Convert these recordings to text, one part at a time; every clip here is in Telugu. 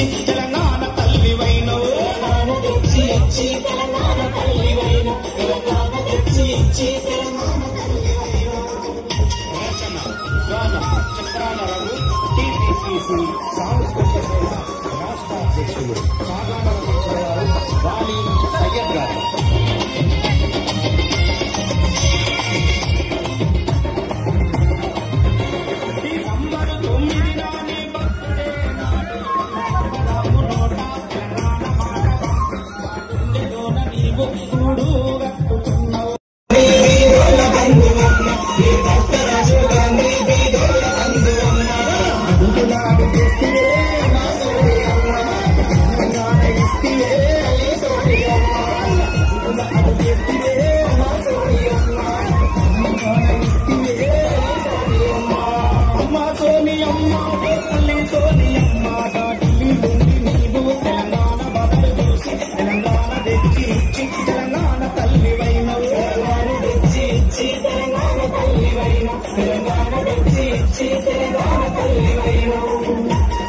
ఇచ్చి తెలంగాణ తల్లివైనవు తెచ్చి ఇచ్చి తెలంగాణ తల్లివైన తెలంగాణ తెచ్చి ఇచ్చి తెలంగాణ తల్లివైనవు. రచన గానం చక్రాల రఘు టీపీసీసీ సాంస్కృతిక సేవ రాష్ట్ర అధ్యక్షులు సాగాన వాణి సయ్యద్ గారు.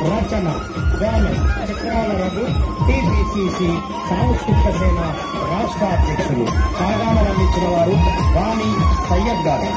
రచన గానం చక్రాల రఘు టీపీసీసీ సాంస్కృతిక సేన రాష్ట్ర అధ్యక్షులు సాగాన అందించిన వారు వాణి సయ్యద్ గారు.